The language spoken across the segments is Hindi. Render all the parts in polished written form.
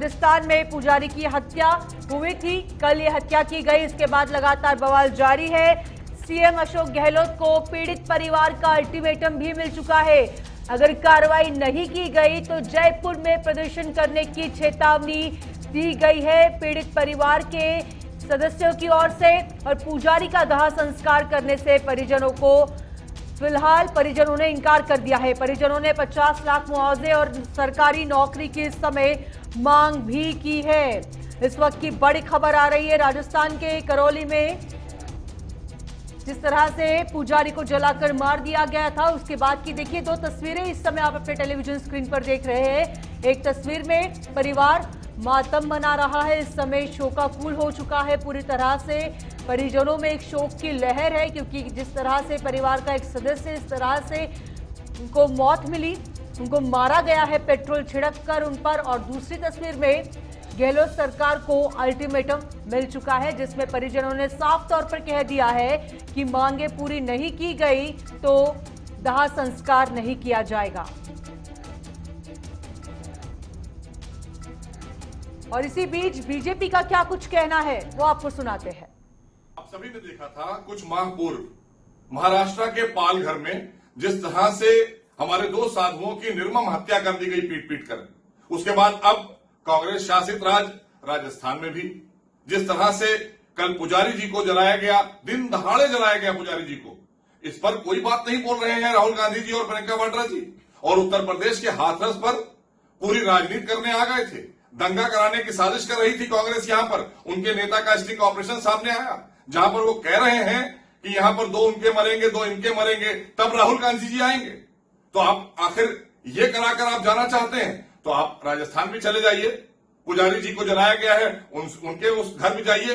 राजस्थान में पुजारी की हत्या हुई थी। कल ये हत्या की गई। इसके बाद लगातार बवाल जारी है। सीएम अशोक गहलोत को पीड़ित परिवार का अल्टीमेटम भी मिल चुका है। अगर कार्रवाई नहीं की गई तो जयपुर में प्रदर्शन करने की चेतावनी दी गई है पीड़ित परिवार के सदस्यों की ओर से। और पुजारी का दाह संस्कार करने से परिजनों को फिलहाल परिजनों ने इनकार कर दिया है। परिजनों ने 50 लाख मुआवजे और सरकारी नौकरी की इस समय मांग भी की है। इस वक्त की बड़ी खबर आ रही है राजस्थान के करौली में जिस तरह से पुजारी को जलाकर मार दिया गया था, उसके बाद की देखिए दो तस्वीरें इस समय आप अपने टेलीविजन स्क्रीन पर देख रहे हैं। एक तस्वीर में परिवार मातम मना रहा है। इस समय शोकाकुल हो चुका है पूरी तरह से। परिजनों में एक शोक की लहर है क्योंकि जिस तरह से परिवार का एक सदस्य इस तरह से उनको मौत मिली, उनको मारा गया है पेट्रोल छिड़क कर उन पर। और दूसरी तस्वीर में गहलोत सरकार को अल्टीमेटम मिल चुका है जिसमें परिजनों ने साफ तौर पर कह दिया है कि मांगे पूरी नहीं की गई तो दाह संस्कार नहीं किया जाएगा। और इसी बीच बीजेपी का क्या कुछ कहना है वो आपको सुनाते हैं। आप सभी ने देखा था कुछ माह पूर्व महाराष्ट्र के पालघर में जिस तरह से हमारे दो साधुओं की निर्मम हत्या कर दी गई पीट पीट कर। उसके बाद अब कांग्रेस शासित राजस्थान में भी जिस तरह से कल पुजारी जी को जलाया गया, दिन दहाड़े जलाया गया पुजारी जी को, इस पर कोई बात नहीं बोल रहे हैं राहुल गांधी जी और प्रियंका वाड्रा जी। और उत्तर प्रदेश के हाथरस पर पूरी राजनीति करने आ गए थे। दंगा कराने की साजिश कर रही थी कांग्रेस। यहां पर उनके नेता का स्टिंग ऑपरेशन सामने आया जहां पर वो कह रहे हैं कि यहां पर दो उनके मरेंगे, दो इनके मरेंगे, तब राहुल गांधी जी आएंगे। तो आप आखिर ये कराकर आप जाना चाहते हैं तो आप राजस्थान भी चले जाइए। पुजारी जी को जलाया गया है उनके उस घर भी जाइए।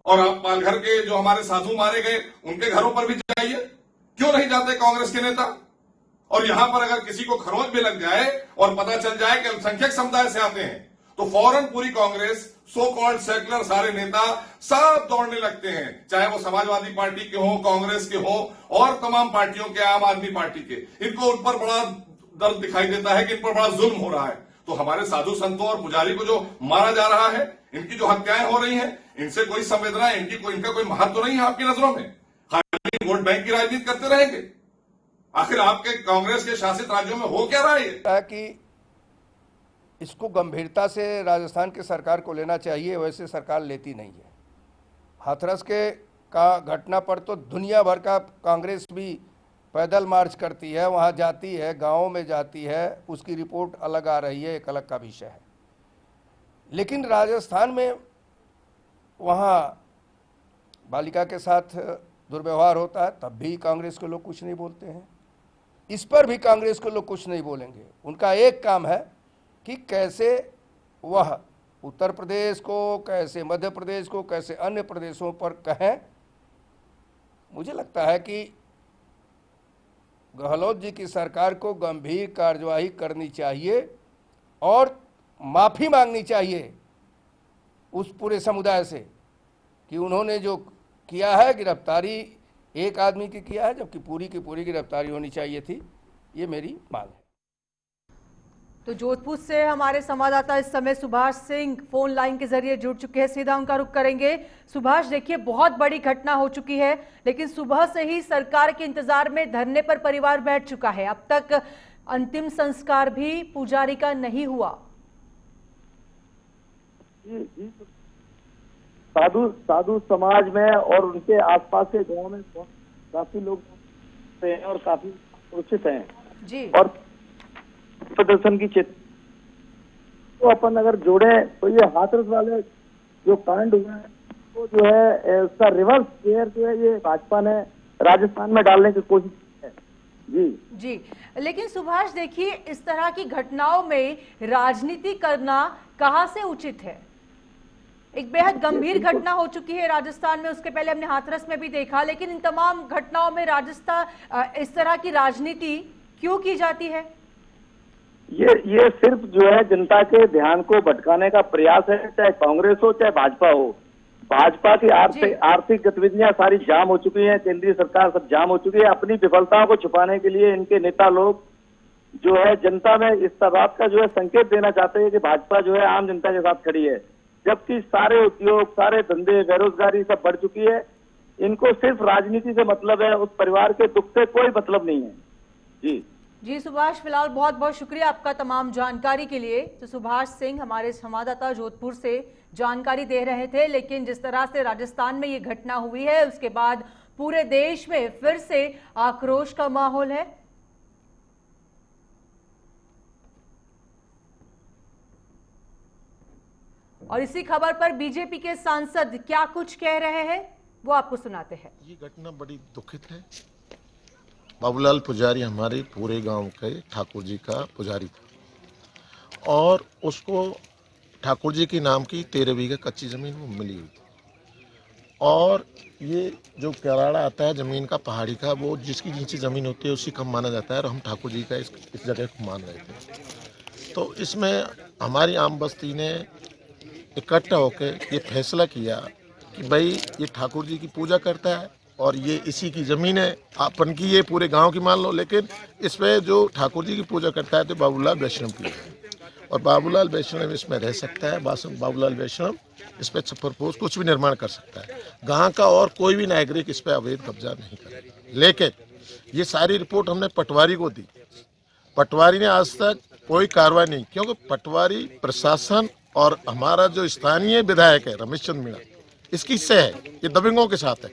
और आप पालघर के जो हमारे साधु मारे गए उनके घरों पर भी जाइए। क्यों नहीं जाते कांग्रेस के नेता? और यहां पर अगर किसी को खरोंच भी लग जाए और पता चल जाए कि अल्पसंख्यक समुदाय से आते हैं तो फौरन पूरी कांग्रेस, सो कॉल्ड सेकुलर सारे नेता सब दौड़ने लगते हैं, चाहे वो समाजवादी पार्टी के हो, कांग्रेस के हो और तमाम पार्टियों के, आम आदमी पार्टी के। इनको उन पर बड़ा दर्द दिखाई देता है कि इन पर बड़ा जुल्म हो रहा है। तो हमारे साधु संतों और पुजारी को जो मारा जा रहा है, इनकी जो हत्याएं हो रही हैं, इनसे कोई संवेदना, इनका कोई महत्व तो नहीं है आपकी नजरों में। खाली वोट बैंक की राजनीति करते रहेंगे। आखिर आपके कांग्रेस के शासित राज्यों में हो क्या रहा है कि इसको गंभीरता से राजस्थान की सरकार को लेना चाहिए, वैसे सरकार लेती नहीं है। हाथरस के का घटना पर तो दुनिया भर का कांग्रेस भी पैदल मार्च करती है, वहाँ जाती है, गाँवों में जाती है, उसकी रिपोर्ट अलग आ रही है, एक अलग का विषय है। लेकिन राजस्थान में वहाँ बालिका के साथ दुर्व्यवहार होता है तब भी कांग्रेस के लोग कुछ नहीं बोलते हैं। इस पर भी कांग्रेस के लोग कुछ नहीं बोलेंगे। उनका एक काम है कि कैसे वह उत्तर प्रदेश को, कैसे मध्य प्रदेश को, कैसे अन्य प्रदेशों पर कहें। मुझे लगता है कि गहलोत जी की सरकार को गंभीर कार्यवाही करनी चाहिए और माफ़ी मांगनी चाहिए उस पूरे समुदाय से कि उन्होंने जो किया है, गिरफ्तारी एक आदमी की किया है जबकि पूरी की पूरी गिरफ्तारी होनी चाहिए थी। ये मेरी मांग है। तो जोधपुर से हमारे संवाददाता इस समय सुभाष सिंह फोन लाइन के जरिए जुड़ चुके हैं, सीधा उनका रुख करेंगे। सुभाष, देखिए बहुत बड़ी घटना हो चुकी है लेकिन सुबह से ही सरकार के इंतजार में धरने पर परिवार बैठ चुका है। अब तक अंतिम संस्कार भी पुजारी का नहीं हुआ। साधु समाज में और उनके आसपास के गांव में काफी लोग हैं और काफी सुरक्षित हैं जी। और प्रदर्शन की तो अपन अगर जोड़े तो ये हाथरस वाले जो कांड हुआ है तो जो है उसका रिवर्स केयर जो है ये भाजपा ने राजस्थान में डालने की कोशिश की है। जी। लेकिन सुभाष देखिए, इस तरह की घटनाओं में राजनीति करना कहाँ से उचित है? एक बेहद गंभीर घटना हो चुकी है राजस्थान में, उसके पहले हमने हाथरस में भी देखा, लेकिन इन तमाम घटनाओं में राजस्थान इस तरह की राजनीति क्यों की जाती है? ये सिर्फ जो है जनता के ध्यान को भटकाने का प्रयास है, चाहे कांग्रेस हो चाहे भाजपा हो। भाजपा की आर्थिक गतिविधियां सारी जाम हो चुकी हैं, केंद्रीय सरकार सब जाम हो चुकी है। अपनी विफलताओं को छुपाने के लिए इनके नेता लोग जो है जनता में इस बात का जो है संकेत देना चाहते हैं कि भाजपा जो है आम जनता के साथ खड़ी है, जबकि सारे उद्योग, सारे धंधे, बेरोजगारी सब बढ़ चुकी है। इनको सिर्फ राजनीति से मतलब है, उस परिवार के दुख से कोई मतलब नहीं है। जी सुभाष, फिलहाल बहुत बहुत शुक्रिया आपका तमाम जानकारी के लिए। तो सुभाष सिंह हमारे संवाददाता जोधपुर से जानकारी दे रहे थे। लेकिन जिस तरह से राजस्थान में ये घटना हुई है, उसके बाद पूरे देश में फिर से आक्रोश का माहौल है। और इसी खबर पर बीजेपी के सांसद क्या कुछ कह रहे हैं, वो आपको सुनाते हैं। ये घटना बड़ी दुखित है। बाबूलाल पुजारी हमारे पूरे गांव के ठाकुर जी का पुजारी था और उसको ठाकुर जी के नाम की 13 बीघा कच्ची जमीन वो मिली हुई थी। और ये जो कराड़ा आता है जमीन का पहाड़ी का, वो जिसकी नीचे जमीन होती है उसी का माना जाता है। और हम ठाकुर जी का इस जगह को मान रहे थे। तो इसमें हमारी आम बस्ती ने इकट्ठा होकर ये फैसला किया कि भाई ये ठाकुर जी की पूजा करता है और ये इसी की ज़मीन है, अपन की, ये पूरे गांव की मान लो, लेकिन इस पे जो ठाकुर जी की पूजा करता है तो बाबूलाल वैष्णव की है और बाबूलाल वैष्णव इसमें रह सकता है। बाबूलाल वैष्णव इस पर छप्परपोश कुछ भी निर्माण कर सकता है। गाँव का और कोई भी नागरिक इस पर अवैध कब्जा नहीं करेगा। लेकिन ये सारी रिपोर्ट हमने पटवारी को दी। पटवारी ने आज तक कोई कार्रवाई नहीं, क्योंकि पटवारी प्रशासन और हमारा जो स्थानीय विधायक है रमेश चंद्र मीणा, इसकी से है, ये दबंगों के साथ है।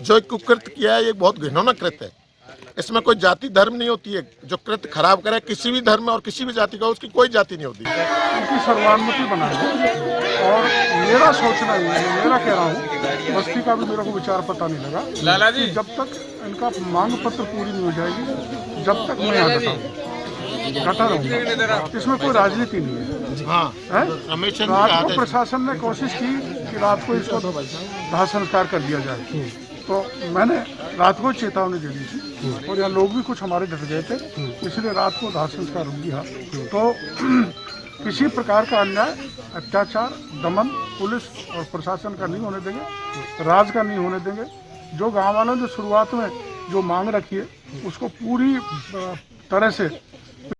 जो कुकृत किया है ये बहुत घिनौना कृत्य है। इसमें कोई जाति धर्म नहीं होती है। जो कृत्य खराब करे किसी भी धर्म और किसी भी जाति का, उसकी कोई जाति नहीं होती। उनकी सर्वानुमति बनाई और मेरा सोचना ये है, मेरा कह रहा हूँ, बस्ती का भी मेरे को विचार पता नहीं लगा लाला जी, जब तक इनका मांग पत्र पूरी नहीं हो जाएगी जब तक मैं यहाँ डटा रहूँगा। इसमें कोई राजनीति नहीं है। हाँ, रात को प्रशासन ने कोशिश की कि रात को इसको दाह संस्कार कर दिया जाए, तो मैंने रात को चेतावनी दे दी थी और यहाँ लोग भी कुछ हमारे डट गए थे, इसलिए रात को दाह संस्कार रुक गया। तो किसी प्रकार का अन्याय, अत्याचार, दमन पुलिस और प्रशासन का नहीं होने देंगे, राज का नहीं होने देंगे। जो गाँव वालों ने शुरुआत में जो मांग रखी है उसको पूरी तरह से